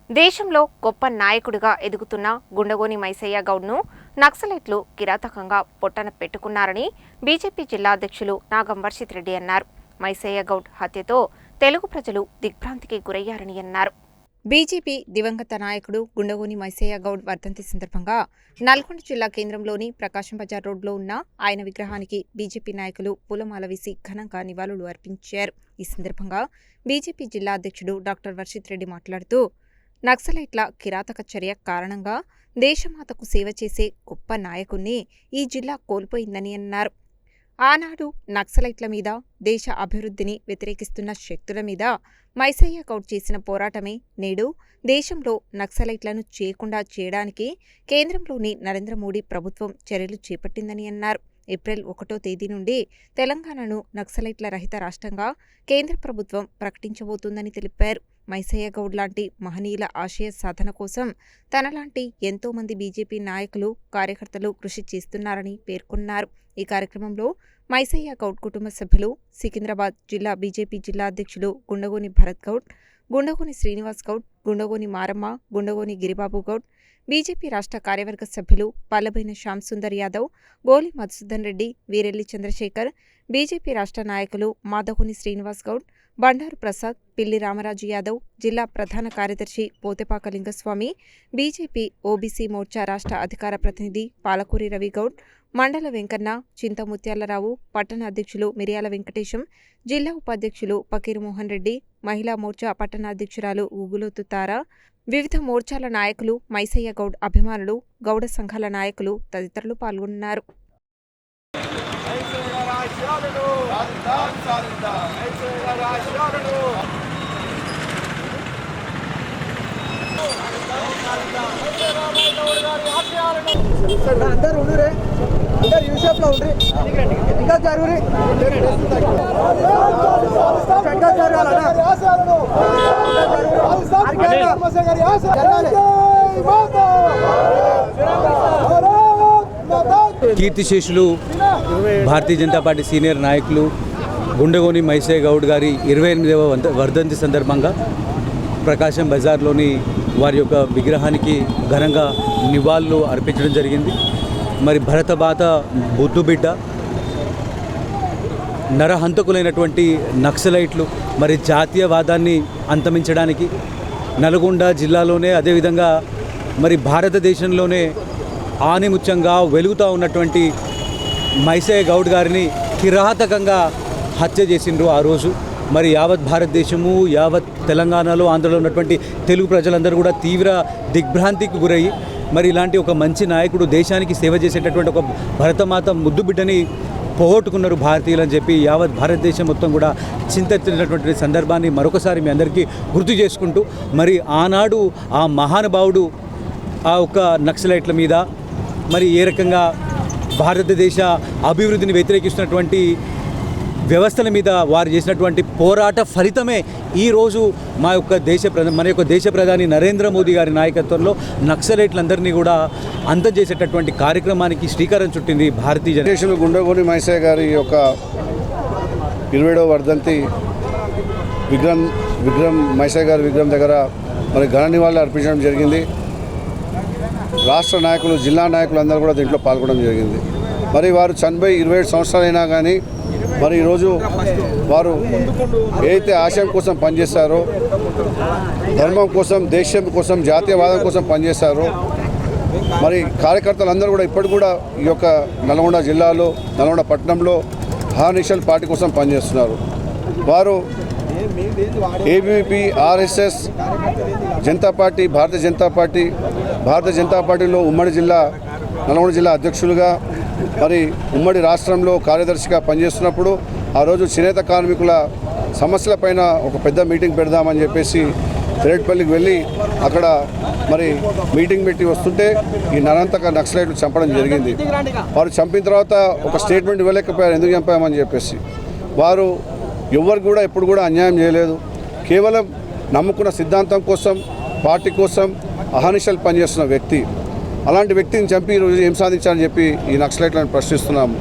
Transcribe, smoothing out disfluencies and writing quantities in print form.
దేశంలో గొప్ప నాయకుడిగా ఎదుగుతున్న గుండగోని మైసయ్య గౌడ్ను నక్సలైట్లు కిరాతకంగా పొట్టన పెట్టుకున్నారని బీజేపీ జిల్లా అధ్యక్షులు నాగం వర్షిత్ రెడ్డి అన్నారు. మైసయ్య గౌడ్ హత్యతో తెలుగు ప్రజలు దిగ్భ్రాంతికి గురయ్యారని అన్నారు. బీజేపీ దివంగత నాయకుడు గుండగోని మైసయ్య గౌడ్ వర్ధంతి సందర్భంగా నల్గొండ జిల్లా కేంద్రంలోని ప్రకాశం బజార్ రోడ్లో ఉన్న ఆయన విగ్రహానికి బీజేపీ నాయకులు పూలమాల వేసి ఘనంగా నివాళులు అర్పించారు. ఈ సందర్భంగా బీజేపీ జిల్లా అధ్యక్షుడు డాక్టర్ వర్షిత్ రెడ్డి మాట్లాడుతూ నక్సలైట్ల కిరాతక చర్య కారణంగా దేశమాతకు సేవ చేసే గొప్ప నాయకుణ్ణి ఈ జిల్లా కోల్పోయిందని అన్నారు. ఆనాడు నక్సలైట్ల మీద, దేశ అభివృద్ధిని వ్యతిరేకిస్తున్న శక్తుల మీద మైసయ్య గౌడ్ చేసిన పోరాటమే నేడు దేశంలో నక్సలైట్లను చేయకుండా చేయడానికి కేంద్రంలోని నరేంద్ర మోడీ ప్రభుత్వం చర్యలు చేపట్టిందని అన్నారు. ఏప్రిల్ 1వ తేదీ నుండి తెలంగాణను నక్సలైట్ల రహిత రాష్ట్రంగా కేంద్ర ప్రభుత్వం ప్రకటించబోతుందని తెలిపారు. మైసయ్య గౌడ్ లాంటి మహనీయుల ఆశయ సాధన కోసం తనలాంటి ఎంతో మంది బీజేపీ నాయకులు, కార్యకర్తలు కృషి చేస్తున్నారని పేర్కొన్నారు. ఈ కార్యక్రమంలో మైసయ్య గౌడ్ కుటుంబ సభ్యులు, సికింద్రాబాద్ జిల్లా బీజేపీ జిల్లా అధ్యక్షులు గుండగోని భరత్ గౌడ్, గుండగోని శ్రీనివాస్ గౌడ్, గుండగోని మారమ్మ, గుండగోని గిరిబాబు గౌడ్, బీజేపీ రాష్ట్ర కార్యవర్గ సభ్యులు పల్లబైన శ్యామ్ సుందర్ యాదవ్, గోలి మధుసూదన్ రెడ్డి, వీరెల్లి చంద్రశేఖర్, బీజేపీ రాష్ట్ర నాయకులు మాధవోని శ్రీనివాస్ గౌడ్, బండారు ప్రసాద్, పిల్లి రామరాజు యాదవ్, జిల్లా ప్రధాన కార్యదర్శి పోతెపాక లింగస్వామి, బీజేపీ ఓబీసీ మోర్చా రాష్ట్ర అధికార ప్రతినిధి పాలకూరి రవిగౌడ్, మండల వెంకన్న, చింతముత్యాలరావు, పట్టణ అధ్యక్షులు మిర్యాల వెంకటేశం, జిల్లా ఉపాధ్యక్షులు పకీర్ మోహన్ రెడ్డి, మహిళా మోర్చా పట్టణ అధ్యక్షురాలు ఉగులోతు తారా, వివిధ మోర్చాల నాయకులు, మైసయ్య గౌడ్ అభిమానులు, గౌడ సంఘాల నాయకులు తదితరులు పాల్గొన్నారు. అందరు ఉండురే, అందరు యూసేఫ్ లో ఉండ్రి, ఇంకా జరుగురి కీర్తిశేషులు భారతీయ జనతా పార్టీ సీనియర్ నాయకులు గుండగోని మైసయ్య గౌడ్ గారి 28వ వర్ధంతి సందర్భంగా ప్రకాశం బజార్లోని వారి యొక్క విగ్రహానికి ఘనంగా నివాళులు అర్పించడం జరిగింది. మరి భరతమాత బుద్ధుబిడ్డ, నరహంతకులైనటువంటి నక్సలైట్లు మరి జాతీయవాదాన్ని అంతమించడానికి నల్గొండ జిల్లాలోనే, అదేవిధంగా మరి భారతదేశంలోనే ఆనిముత్యంగా వెలుగుతూ ఉన్నటువంటి మైసయ్య గౌడ్ గారిని కిరాతకంగా హత్య చేసిండ్రు. ఆ రోజు మరి యావత్ భారతదేశము, యావత్ తెలంగాణలో, ఆంధ్రలో ఉన్నటువంటి తెలుగు ప్రజలందరూ కూడా తీవ్ర దిగ్భ్రాంతికి గురయ్యి మరి ఇలాంటి ఒక మంచి నాయకుడు, దేశానికి సేవ చేసేటటువంటి ఒక భరతమాత ముద్దు బిడ్డని పోగొట్టుకున్నారు భారతీయులు అని చెప్పి యావత్ భారతదేశం మొత్తం కూడా చింతెత్తినటువంటి సందర్భాన్ని మరొకసారి మీ అందరికీ గుర్తు చేసుకుంటూ, మరి ఆనాడు ఆ మహానుభావుడు ఆ ఒక్క నక్సలైట్ల మీద మరి ఏ రకంగా భారతదేశ అభివృద్ధిని వ్యతిరేకిస్తున్నటువంటి వ్యవస్థల మీద వారు చేసినటువంటి పోరాట ఫలితమే ఈరోజు మన యొక్క దేశ ప్రధాని నరేంద్ర మోదీ గారి నాయకత్వంలో నక్సలైట్లందరినీ కూడా అంతం చేసేటటువంటి కార్యక్రమానికి శ్రీకారం చుట్టింది భారతీయ జనతా పార్టీ. గుండగోని మైసయ్య గారి యొక్క 20వ వర్ధంతి విగ్రహం మైసయ్య గారి విగ్రహం దగ్గర మరి ఘన నివాళులు అర్పించడం జరిగింది. రాష్ట్ర నాయకులు, జిల్లా నాయకులు అందరూ కూడా దీంట్లో పాల్గొనడం జరిగింది. మరి వారు చనిపోయి 27 సంవత్సరాలైనా కానీ మరి ఈరోజు వారు ఏదైతే ఆశయం కోసం పనిచేస్తారో, ధర్మం కోసం, దేశం కోసం, జాతీయవాదం కోసం పనిచేస్తారో మరి కార్యకర్తలందరూ కూడా ఇప్పటికి కూడా ఈ యొక్క నల్గొండ జిల్లాలో, నల్గొండ పట్టణంలో అహర్నిశలు పార్టీ కోసం పనిచేస్తున్నారు. వారు ABVP, RSS, Janata party, Bharatiya Janata పార్టీలో ఉమ్మడి జిల్లా, నల్గొండ జిల్లా అధ్యక్షులుగా, మరి ఉమ్మడి రాష్ట్రంలో కార్యదర్శిగా పనిచేస్తున్నప్పుడు ఆ రోజు చేనేత కార్మికుల సమస్యలపైన ఒక పెద్ద మీటింగ్ పెడదామని చెప్పేసి తెరేట్పల్లికి వెళ్ళి అక్కడ మరి మీటింగ్ పెట్టి వస్తుంటే ఈ నరంతక నక్సలైట్లు చంపడం జరిగింది. వారు చంపిన తర్వాత ఒక స్టేట్మెంట్ ఇవ్వలేకపోయారు, ఎందుకు చంపామని చెప్పేసి. వారు ఎవరికి కూడా ఎప్పుడు కూడా అన్యాయం చేయలేదు. కేవలం నమ్ముకున్న సిద్ధాంతం కోసం, పార్టీ కోసం అహర్నిశలు పనిచేస్తున్న వ్యక్తి. అలాంటి వ్యక్తిని చంపి ఈరోజు ఏం సాధించాలని చెప్పి ఈ నక్సలైట్లను ప్రశ్నిస్తున్నాము.